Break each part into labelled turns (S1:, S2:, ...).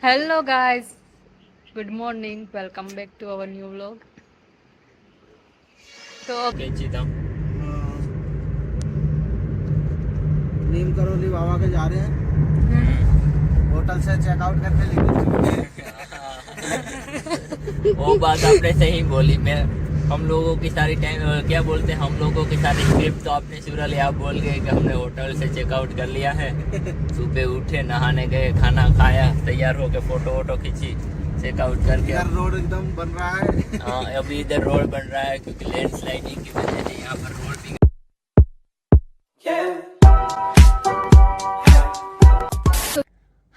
S1: Hello guys, good morning. Welcome back to our new vlog. तो
S2: नीम करोली बाबा के जा रहे हैं, होटल से चेकआउट करके लेके चुके हैं।
S3: वो बात आपने सही बोली। मैं हम लोगों की सारी टाइम क्या बोलते हैं, हम लोगों की सारी ट्रिप तो आपने शुरू आप बोल गए कि हमने होटल से चेकआउट कर लिया है। सुबह उठे, नहाने गए, खाना खाया, तैयार होके फोटो वोटो खींची, चेकआउट करके
S2: यार रोड एकदम बन रहा है।
S3: हाँ, अभी इधर रोड बन रहा है क्योंकि लैंडस्लाइडिंग की वजह से यहाँ पर रोड भी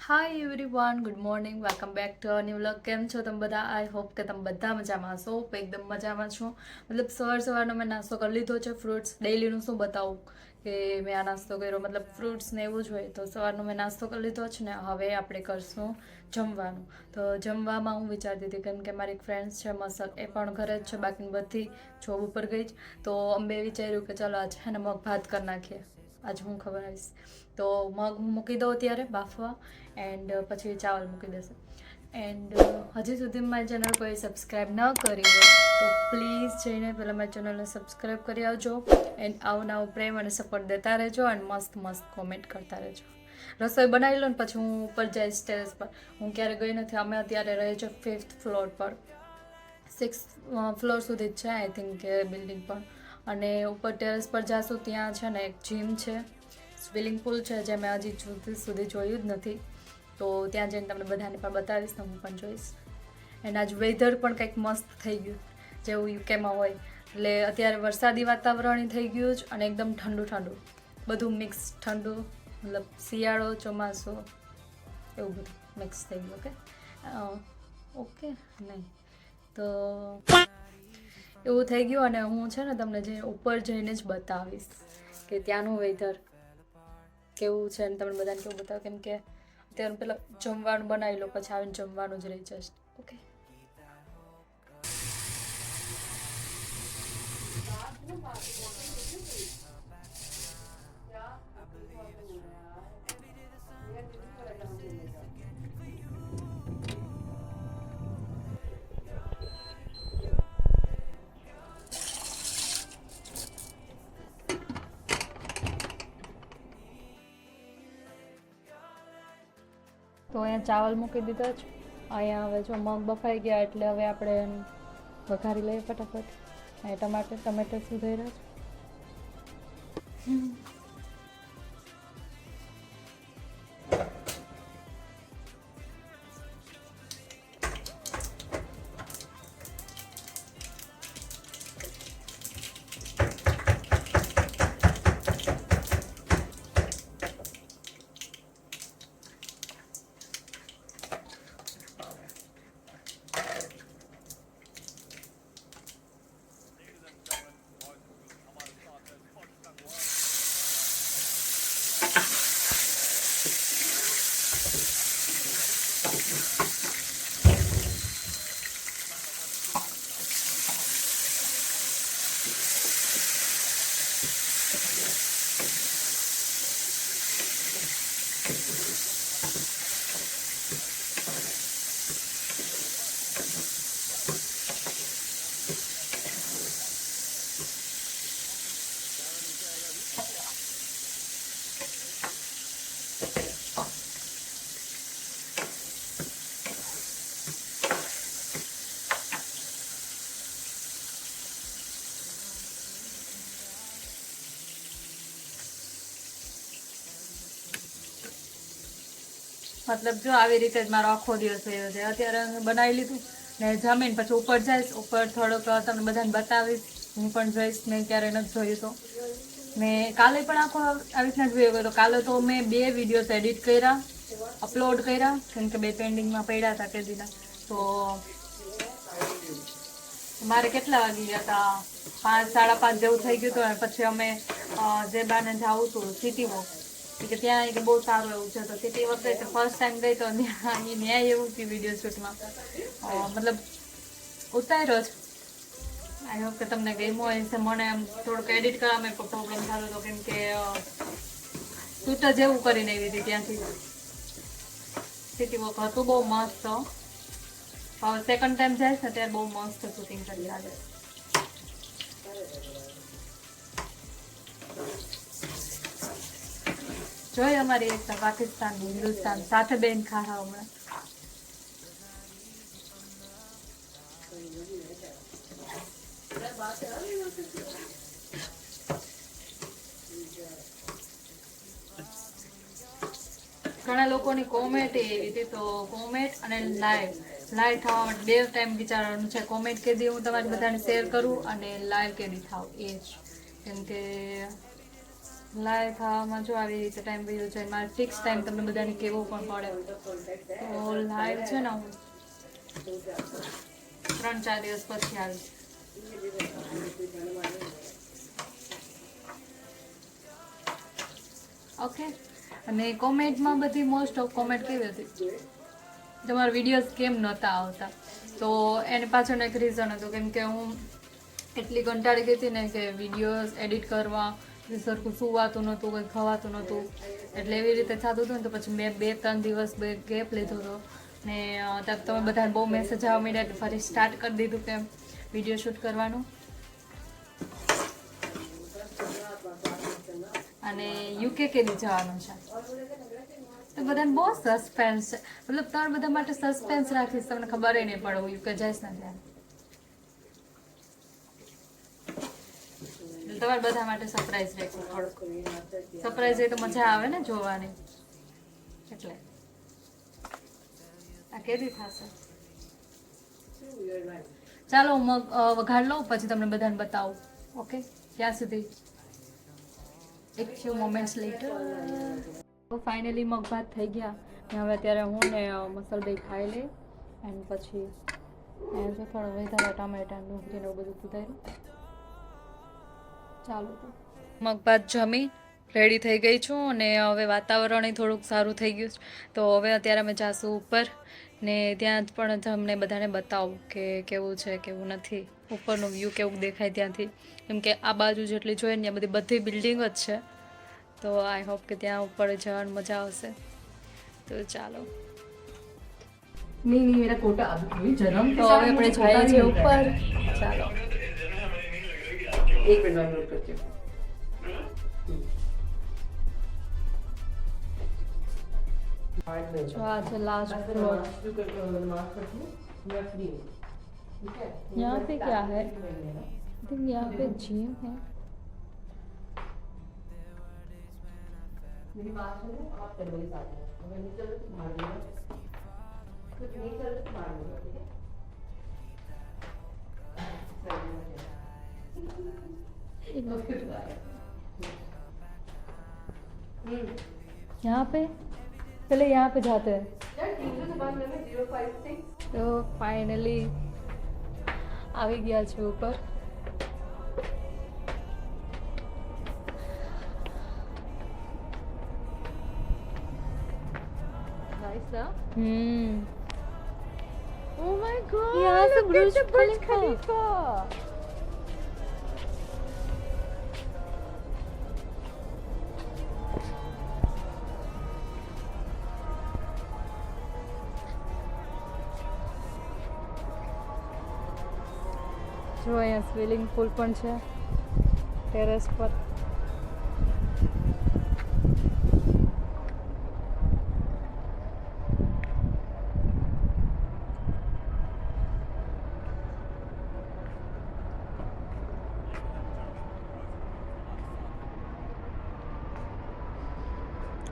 S1: hi everyone, good morning, welcome back to our new vlog. કેમ છો તમે બધા? આઈ હોપ કે તમે બધા મજામાં હશો. એકદમ મજામાં છો. મતલબ સવારનો મેં નાસ્તો કરી લીધો છે. ફ્રૂટ્સ ડેઈલીનું શું બતાવું કે મેં આ નાસ્તો કર્યો, મતલબ ફ્રૂટ્સ ને એવું જ હોય. તો સવારનો મેં નાસ્તો કરી લીધો છે ને હવે આપણે કરશું જમવાનું. તો જમવામાં હું વિચારતી હતી કેમ કે મારી એક ફ્રેન્ડ્સ છે મસક, એ પણ ઘરે જ છે, બાકી બધી જોબ ઉપર ગઈ જ. તો અમે વિચાર્યું કે ચાલો આજે છે ને મગ ભાત કરી નાખીએ. આજે હું ખબર આવીશ તો મગ હું મૂકી દઉં ત્યારે બાફવા, એન્ડ પછી ચાવલ મૂકી દેશે. એન્ડ હજી સુધી મારી ચેનલ કોઈ સબસ્ક્રાઈબ ન કરી હોય તો પ્લીઝ જઈને પહેલાં મારી ચેનલને સબસ્ક્રાઈબ કરી આવજો. એન્ડ આવું નવું પ્રેમ અને સપોર્ટ દેતા રહેજો અને મસ્ત મસ્ત કોમેન્ટ કરતા રહેજો. રસોઈ બનાવી લો ને પછી હું ઉપર જઈશ ટેરેસ પર. હું ક્યારે ગઈ નથી. અમે અત્યારે રહે છે 5th ફ્લોર પર, 6th ફ્લોર સુધી જ છે આઈ થિંક કે બિલ્ડિંગ પણ. અને ઉપર ટેરેસ પર જાશું ત્યાં છે ને એક જીમ છે, સ્વિમિંગ પુલ છે જે મેં હજી સુધી જોયું જ નથી. તો ત્યાં જઈને તમને બધાને પણ બતાવીશ ને હું પણ જોઈશ. એન્ડ આજ વેધર પણ કંઈક મસ્ત થઈ ગયું જેવું યુકેમાં હોય. એટલે અત્યારે વરસાદી વાતાવરણ થઈ ગયું જ અને એકદમ ઠંડુ ઠંડુ બધું મિક્સ, ઠંડુ મતલબ શિયાળો ચોમાસું એવું બધું મિક્સ થઈ ગયું. ઓકે નહીં તો એવું થઈ ગયું. અને હું છે ને તમને જે ઉપર જઈને જ બતાવીશ કે ત્યાંનું વેધર કેવું છે અને તમને બધાને કેવું બતાવું, કેમ કે અત્યારે પહેલાં જમવાનું બનાવી લો પછી આવીને જમવાનું જ રહી જશે. ઓકે તો અહીંયા ચાવલ મૂકી દીધા છે. અહીંયા હવે જો મગ બફાઈ ગયા એટલે હવે આપણે વઘારી લઈએ ફટાફટ. અહીંયા ટમેટર સુધાઈ રહ્યા છે. મતલબ જો આવી રીતે જ મારો આખો દિવસ થયો છે. અત્યારે બનાવી લીધું ને જમીન પછી ઉપર જઈશ, ઉપર થોડોક તમને બધાને બતાવીશ. હું પણ જોઈશ, મેં ક્યારે નથી જોયું તો. મેં કાલે પણ આખો આવી રીતના જોયો હતો. કાલે તો મેં 2 વિડીયોઝ એડિટ કર્યા, અપલોડ કર્યા કેમ કે 2 પેન્ડિંગમાં પડ્યા હતા તે દીના. તો મારે કેટલા વાગી ગયા હતા, 5, 5:30 જેવું થઈ ગયું હતું. અને પછી અમે જે બાને જવું હતું સિટી વોક કે ત્યાં કે બહુ સારું એવું છે. તો સિટી વખતે ફર્સ્ટ ટાઈમ ગઈ તો ન્યાય એવું હતું વિડીયો શૂટમાં, મતલબ ઉતાર્યો જ. આઈ હોપ કે તમને ગમ્યું હોય છે. મને એમ થોડુંક એડિટ કરવામાં પ્રોબ્લેમ થતો હતો કેમ કે શૂટ જ એવું કરીને એવી હતી ત્યાંથી. સિટી વોક હતું બહુ મસ્ત. હવે સેકન્ડ ટાઈમ જાય છે ત્યારે બહુ મસ્ત શૂટિંગ કરી લાગે. જોઈ અમારી એકતા પાકિસ્તાન હિન્દુસ્તાન સાથે બેન ખાવા હમણાં. ઘણા લોકોની કોમેન્ટ એવી હતી, તો કોમેન્ટ અને લાઈવ થવા માટે 2 ટાઈમ વિચારવાનું છે. કોમેન્ટ કેદી હું તમારી બધાને શેર કરું અને લાઈવ કેદી થાવ એ જ. કેમ કે લાઈવ થવામાં જો આવી રીતે ટાઈમ વયો જાય, મારે ફિક્સ ટાઈમ તમને બધાને કહેવો પણ પડે. તો લાઈવ છે ને હું 3-4 દિવસ પછી આવીશ. ઓકે. અને કોમેન્ટમાં બધી મોસ્ટ ઓફ કોમેન્ટ કેવી હતી, તમારા વિડીયોઝ કેમ નહોતા આવતા? તો એની પાછળનું એક રીઝન હતું, કેમ કે હું એટલી કંટાળી ગઈ હતી ને કે વિડીયોઝ એડિટ કરવા સરખું સુવાતું નહોતું, કંઈ ખવાતું નહોતું, એટલે એવી રીતે થતું હતું ને. તો પછી મેં 2-3 દિવસ ગેપ લીધો હતો ને ત્યાં તમે બધાને બહુ મેસેજ આવવા માંડ્યા એટલે ફરી સ્ટાર્ટ કરી દીધું કે વિડીયો શૂટ કરવાનું. અને યુકે કેદી જવાનું છે તો બધાને બહુ સસ્પેન્સ છે. મતલબ તમારા બધા માટે સસ્પેન્સ રાખીશ, તમને ખબર નહીં પડે હું યુકે જઈશ ને ત્યારે. તમારા બધા માટે સરપ્રાઈઝ રાખીશ. થોડુંક સરપ્રાઈઝ હોય તો મજા આવે ને જોવાની, એટલે આ કેદી થશે. ચાલો હું વઘાર લઉં પછી તમને બધાને બતાવું. ઓકે, ત્યાં સુધી એક ફ્યુ મોમેન્ટ્સ લેટર. તો ફાઇનલી મગભાત થઈ ગયા ને હવે અત્યારે હું ને મસલભાઈ ખાઈ લઈ એન્ડ પછી જો થોડો વધારે ટામેટા ડુંગળીને એવું બધું સુધાર્યું. ચાલો તો મગભાત જમી રેડી થઈ ગઈ છું અને હવે વાતાવરણ થોડુંક સારું થઈ ગયું છે. તો હવે અત્યારે અમે જાશું ઉપર ને ત્યાં પણ તમને બધાને બતાવું કે કેવું છે કેવું નથી, ઉપરનું વ્યૂ કેવું દેખાય ત્યાંથી. કેમ કે આ બાજુ જેટલી જોઈએ ને ત્યાં બધી બિલ્ડિંગ જ છે. તો આઈ હોપ કે ત્યાં ઉપર જવાની મજા આવશે. તો ચાલો
S4: नहीं मेरा कोटा अभी जन्म
S1: તો હવે આપણે જઈએ છીએ ઉપર. ચાલો
S4: एक मिनट में नोट करती हूँ.
S1: જો આ છે લાસ્ટ फ्लोर. यहाँ पे क्या है? आई थिंक यहाँ पे जिम है.
S4: मेरी बात सुनो, आप चलो मेरे साथ. अगर नहीं चलो तो भाग लो. कुछ नहीं चलो तो भाग लो, ठीक है?
S1: यहाँ पे पहले यहाँ पे जाते हैं. તો ફાઇનલી આવી ગયા છે ઉપર.
S4: Oh my god!
S1: यहाँ से
S4: look at the
S1: Burj
S4: Burj Khalifa.
S1: જો અહીંયા સ્વિમિંગ પુલ પણ છે ટેરેસ પર.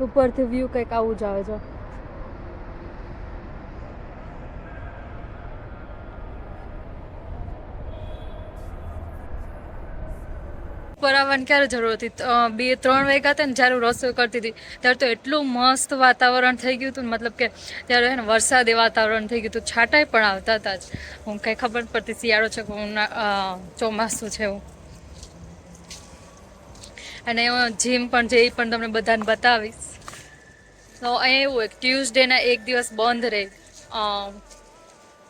S1: ઉપરથી વ્યૂ કંઈક આવું જ આવે છે. ઉપર આવવાની ક્યારે જરૂર હતી? 2-3 વાગ્યા હતા ને જ્યારે હું રસોઈ કરતી હતી ત્યારે તો એટલું મસ્ત વાતાવરણ થઈ ગયું હતું ને, મતલબ કે ત્યારે છે ને વરસાદી વાતાવરણ થઈ ગયું હતું, છાંટાઈ પણ આવતા હતા જ. હું કંઈ ખબર ન પડતી શિયાળો છે કે ચોમાસું છે એવું. અને જીમ પણ જે પણ તમને બધાને બતાવીશ. તો અહીંયા એવું એક ટ્યુઝડેના એક દિવસ બંધ રહે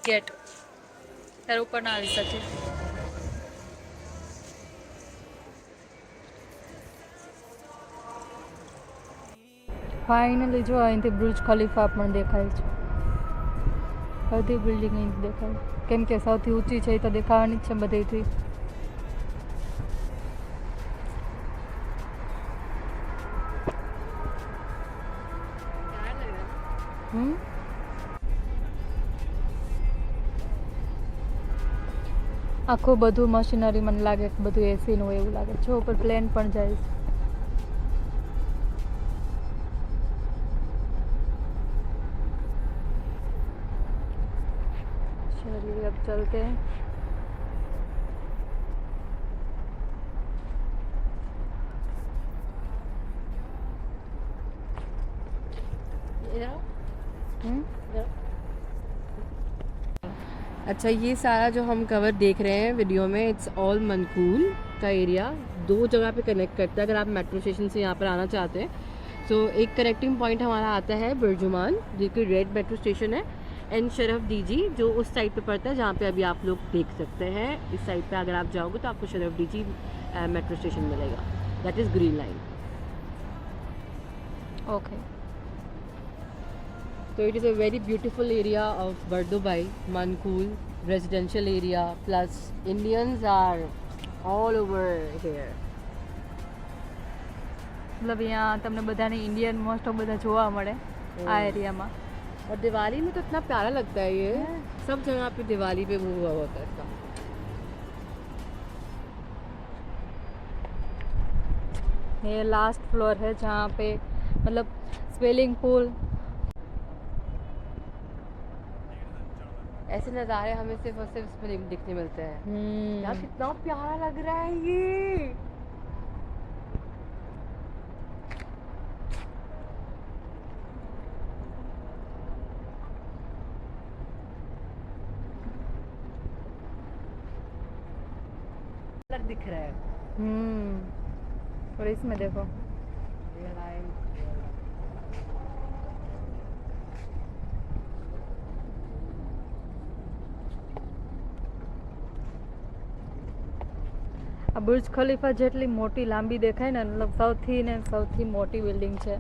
S1: ગેટ, ત્યારે ઉપર ના આવી શકે. ફાઇનલી જો અહીંથી બુર્જ ખલીફા પણ દેખાય છે. બધી બિલ્ડિંગ અહીંથી દેખાય, કેમ કે સૌથી ઊંચી છે એ તો દેખાવાની જ છે બધેથી. આખું બધું મશીનરી મને લાગે કે બધું એસીનું એવું લાગે છે. ઉપર પ્લેન પણ જાય છે. चलिए अब चलते हैं.
S4: अच्छा, ये सारा जो हम कवर देख रहे हैं वीडियो में, इट्स ऑल मनकूल का एरिया. 2 जगह पे कनेक्ट करता है अगर आप मेट्रो स्टेशन से यहाँ पर आना चाहते हैं. सो एक कनेक्टिंग पॉइंट हमारा आता है बुर्जुमान, जो कि रेड मेट्रो स्टेशन है, एंड शरफ डीजी जो उस साइड पे पड़ता है जहाँ पे अभी आप लोग देख सकते हैं. इस साइड पे अगर आप जाओगे तो आपको शरफ डीजी मेट्रो स्टेशन मिलेगा. That is green line.
S1: Okay.
S4: So it is a very beautiful area of Bardubai, Mankul, residential area, plus Indians are all over here.
S1: मतलब यहाँ તમને બધાને ઇન્ડિયન મોસ્ટ ઓફ બધા જોવા મળે આ એરિયામાં.
S4: और दिवाली में तो इतना प्यारा लगता है ये. सब जगह पे दिवाली पे वो हुआ होता है इसका.
S1: ये लास्ट फ्लोर है जहाँ पे मतलब स्विमिंग पूल.
S4: ऐसे नज़ारे हमें सिर्फ और सिर्फ इसमें दिखने मिलते हैं. यार कितना प्यारा लग रहा है ये. दिख रहा है.
S1: और इसमें देखो આ બુર્જ ખલીફા જેટલી મોટી લાંબી દેખાય ને, મતલબ સૌથી મોટી બિલ્ડિંગ છે.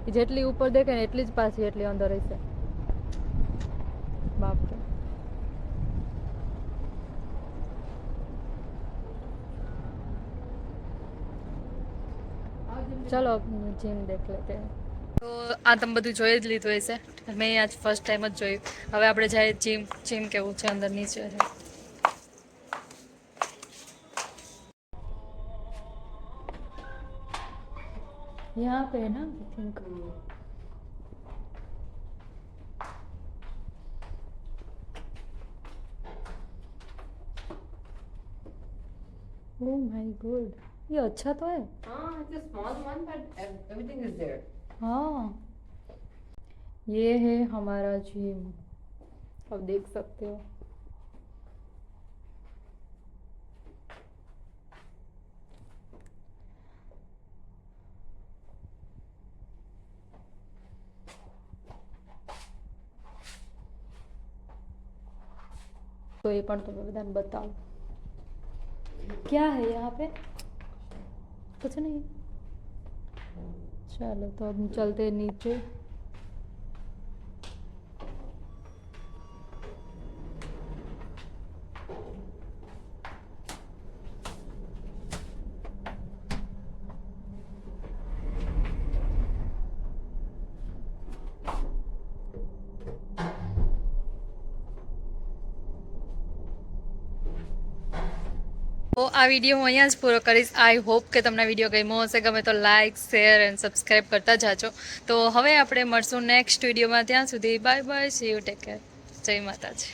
S1: એ જેટલી ઉપર દેખાય ને એટલી જ પાછી એટલી અંદર હશે. બાપ રે. ચલો જીમ દેખ લેતે હૈ. તો આ તમે બધું જોઈ જ લીધું હશે. મેં આજ ફર્સ્ટ ટાઈમ જ જોયું. હવે આપણે જાય જીમ કેવું છે અંદર નીચે છે. यहाँ पे है ना I think. Oh my God, ये अच्छा तो है.
S4: हाँ, it's a small one but everything is there.
S1: हाँ, ये है हमारा जिम. अब देख सकते हो. तो ये पण तुम्हें बधाने बताओ क्या है यहाँ पे. कुछ नहीं. चलो तो अब चलते हैं नीचे. તો આ વિડીયો હું અહીંયા જ પૂરો કરીશ. આઈ હોપ કે તમને વિડીયો ગમ્યો હશે. ગમે તો લાઇક શેર એન્ડ સબસ્ક્રાઈબ કરતા જાજો. તો હવે આપણે મળશું નેક્સ્ટ વિડીયોમાં. ત્યાં સુધી bye bye. See you, take care. જય માતાજી.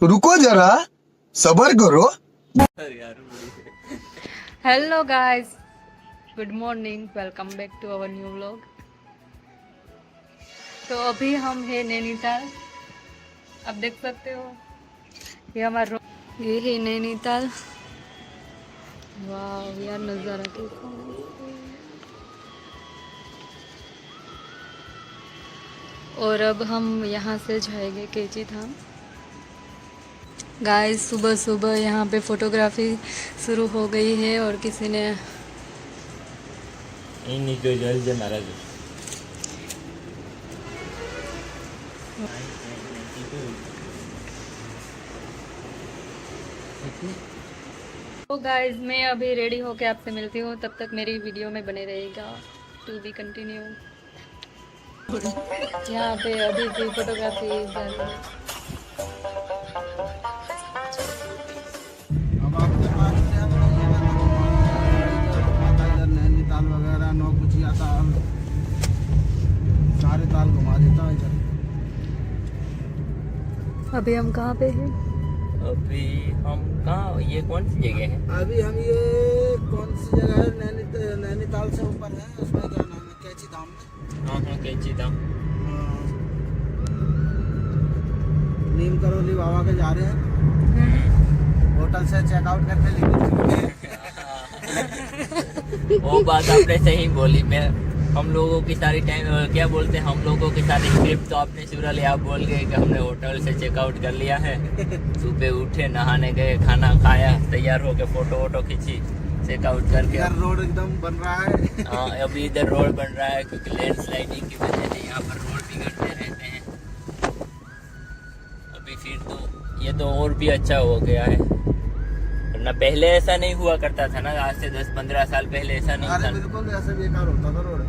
S5: रुको जरा सबर करो.
S1: Hello guys, good morning, welcome back to our new vlog. तो अभी हम है नैनीताल. आप देख सकते हो ये हमारा ये है नैनीताल. वाह यार नज़ारा कैसा है. और अब हम यहाँ से जाएंगे केजी धाम. गाइस सुबह सुबह यहाँ पे फोटोग्राफी शुरू हो गई है और किसी ने तो गाइस मैं अभी रेडी होके आपसे मिलती हूँ, तब तक मेरी वीडियो में बने रहेगा। To be continued. यहाँ पे अभी भी फोटोग्राफी जारी है।
S2: अब आपके पास इधर नैनीताल वगैरह नौकुचिया ताल सारे ताल घुमा देता है इधर।
S1: अभी हम कहाँ पे हैं?
S3: अभी हम कहाँ, ये कौन सी जगह है?
S2: अभी हम ये कौन सी जगह है, नैनीताल से ऊपर है, उसमें क्या नाम है, कैची धाम में।
S3: हाँ कैंची धाम।
S2: नीम करोली बाबा के जा रहे हैं। होटल से चेकआउट करके निकल चुके हैं।
S3: वो बात आपने सही बोली। मैं हम लोगों की सारी टाइम क्या बोलते हैं, हम लोगों की सारी ट्रिप तो आपने सूरली आप बोल गए कि हमने होटल से चेकआउट कर लिया है। सुबह उठे, नहाने गए, खाना खाया, तैयार होके फोटो वोटो खींची, चेकआउट करके।
S2: यार रोड एकदम बन रहा है।
S3: हाँ अभी इधर रोड बन रहा है क्योंकि लैंडस्लाइडिंग की वजह से यहाँ पर रोड बिगड़ते रहते हैं। अभी फिर तो ये तो और भी अच्छा हो गया है, वरना पहले ऐसा नहीं हुआ करता था ना। आज से 10-15 साल पहले ऐसा नहीं
S2: अरे
S3: था।
S2: बिल्कुल ऐसे बेकार होता था रोड।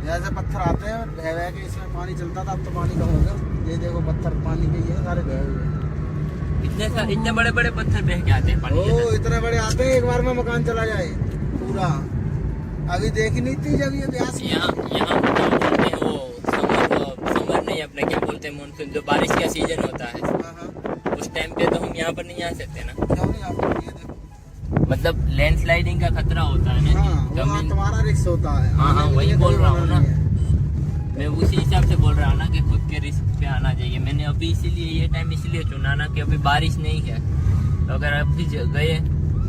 S2: ऐसे पत्थर आते हैं और बह बह के इसमें पानी चलता था। अब तो पानी कम हो गया। ये देखो पत्थर पानी के ये सारे बहे हुए हैं।
S3: इतने बड़े बड़े पत्थर बह के आते हैं पानी के
S2: ओ
S3: साथ।
S2: इतने बड़े आते हैं, एक बार में मकान चला जाए पूरा। अभी देखी नहीं थी जब ये ब्यास
S3: यहाँ क्या बोलते हैं वो समर नहीं, अपने क्या बोलते हैं मानसून, जो बारिश का सीजन होता है उस टाइम पे तो हम यहाँ पर नहीं आ सकते ना।
S2: क्यों नहीं आप ये देखो।
S3: मतलब लैंडस्लाइडिंग का खतरा होता है ना।
S2: हाँ, वो तुम्हारा रिस्क होता है।
S3: हाँ
S2: आने के
S3: वही
S2: लिए
S3: बोल
S2: कोई
S3: रहा हूँ
S2: मना
S3: ना।
S2: नहीं है।
S3: मैं उसी हिसाब से बोल रहा हूँ ना कि खुद के रिस्क पे आना चाहिए। मैंने अभी इसीलिए ये टाइम इसलिए चुना ना कि अभी बारिश नहीं है, तो अगर अभी गए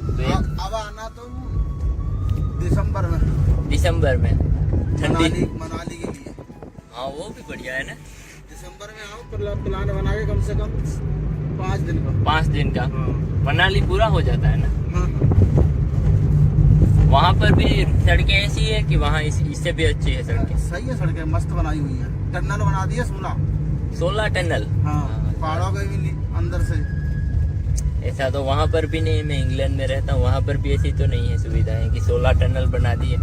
S3: तो
S2: अब आना तुम दिसंबर में
S3: ठंडी।
S2: मनाली के लिए।
S3: हाँ वो भी बढ़िया है ना।
S2: दिसंबर में आओ, प्लान बना के कम से कम 5 दिन का।
S3: 5 दिन का मनाली पूरा हो जाता है ना।
S2: हाँ।
S3: वहाँ पर भी सड़कें ऐसी है कि वहाँ इससे भी अच्छी है सड़कें।
S2: सही है, सड़कें मस्त बनाई हुई है। टनल बना दी है
S3: 16 टनल।
S2: हाँ, पहाड़ों के भी अंदर से।
S3: ऐसा तो वहाँ पर भी नहीं। मैं इंग्लैंड में रहता हूँ, वहाँ पर भी ऐसी तो नहीं है सुविधाएं कि 16 टनल बना दी है।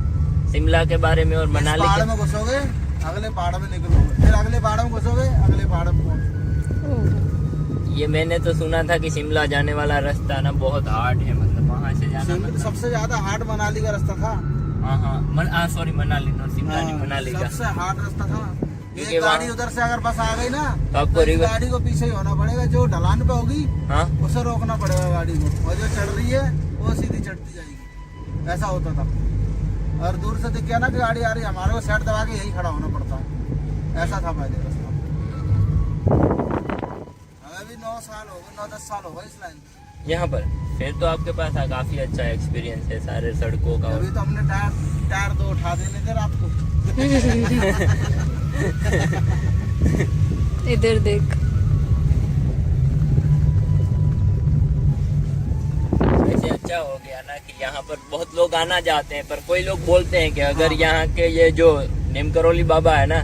S3: शिमला के बारे में और मनाली
S2: पहाड़
S3: के
S2: में घुसोगे, अगले पहाड़ में निकलोगे, फिर अगले पहाड़ में घुसोगे, अगले पहाड़ में पहुंचोगे।
S3: ये मैंने तो सुना था कि शिमला जाने वाला रास्ता ना बहुत हार्ड है, मतलब वहाँ से जाना मतलब।
S2: सबसे ज्यादा हार्ड मनाली का रास्ता था।
S3: हाँ सॉरी मनाली नो, शिमला नहीं, मनाली का
S2: सबसे हार्ड रास्ता था।
S3: क्योंकि
S2: एक गाड़ी
S3: वहाँ-
S2: उधर से अगर बस आ गई ना
S3: तो आपको
S2: इस गाड़ी को पीछे ही होना पड़ेगा। जो ढलान पे होगी
S3: हाँ
S2: उसे रोकना पड़ेगा गाड़ी को, और जो चढ़ रही है वो सीधी चढ़ती जाएगी। ऐसा होता था। और दूर से दिख गया ना कि गाड़ी आ रही है, हमारे को साइड दबा के यही खड़ा होना पड़ता है। ऐसा था पहले रास्ता। हमें भी 9 साल हो गए, 9-10 साल हो गए इस लाइन में।
S3: यहाँ पर। फिर तो आपके पास काफी अच्छा एक्सपीरियंस है सारे सड़कों का।
S2: अभी तो हमने टायर 2 उठा देने थे रात को।
S1: इधर देख।
S3: वैसे अच्छा हो गया ना कि यहाँ पर बहुत लोग आना चाहते हैं, पर कोई लोग बोलते हैं कि अगर यहाँ के ये जो नीम करोली बाबा है ना,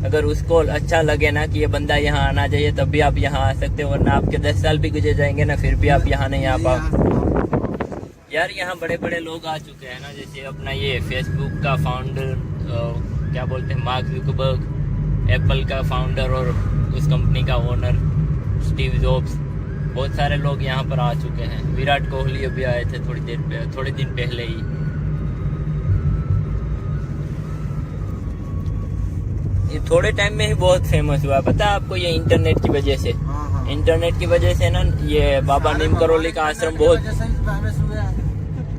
S3: अगर उसको अच्छा लगे ना कि ये बंदा यहाँ आना चाहिए, तब भी आप यहाँ आ सकते हो, वरना आपके 10 साल भी गुजर जाएंगे ना, फिर भी आप यहाँ नहीं आ पाओ। यार यहाँ बड़े बड़े लोग आ चुके हैं ना, जैसे अपना ये फेसबुक का फाउंडर क्या बोलते हैं, मार्क जुकरबर्ग, एप्पल का फाउंडर और उस कंपनी का ओनर स्टीव जॉब्स, बहुत सारे लोग यहाँ पर आ चुके हैं। विराट कोहली अभी आए थे थोड़े दिन पहले ही। ये थोड़े टाइम में ही बहुत फेमस हुआ, पता है आपको, ये इंटरनेट की वजह से। इंटरनेट की वजह से ना ये बाबा नीम करोली का आश्रम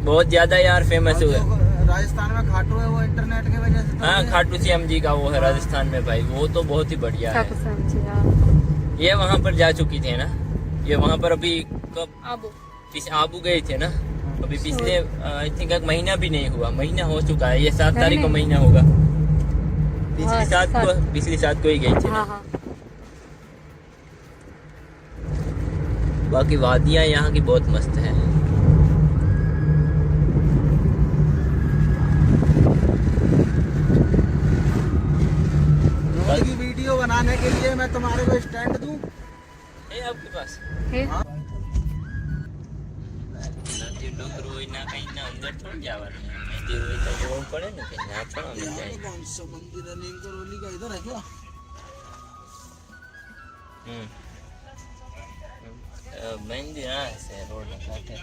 S3: बहुत ज्यादा यार फेमस हुआ है।
S2: राजस्थान में खाटू है, वो इंटरनेट की वजह से।
S3: हाँ खाटू श्याम जी का वो है राजस्थान में भाई, वो तो बहुत ही बढ़िया है। ये वहाँ पर जा चुकी थी ना, ये वहाँ पर अभी कब आबू गए थे ना, अभी पिछले आई थिंक 1 महीना भी नहीं हुआ, महीना हो चुका है। ये 7 तारीख को महीना होगा। पिछली सात को ही गई थी ना। बाकी वादियाँ यहाँ की बहुत मस्त है।
S2: रोड की वीडियो बनाने के लिए मैं तुम्हारे को स्टैंड दूं?
S3: है आपके पास?
S1: હે
S3: નથી ડુંગર હોય ના કઈ ના અંદર થોડું જવાનું, મંદિર હોય તો જવું પડે ને કે ના થોડા અંદર જાય।
S2: कौन सा मंदिर है नीम करोली का, इधर है क्या?
S3: મંદિર આ છે રોડ ના કાંઠે।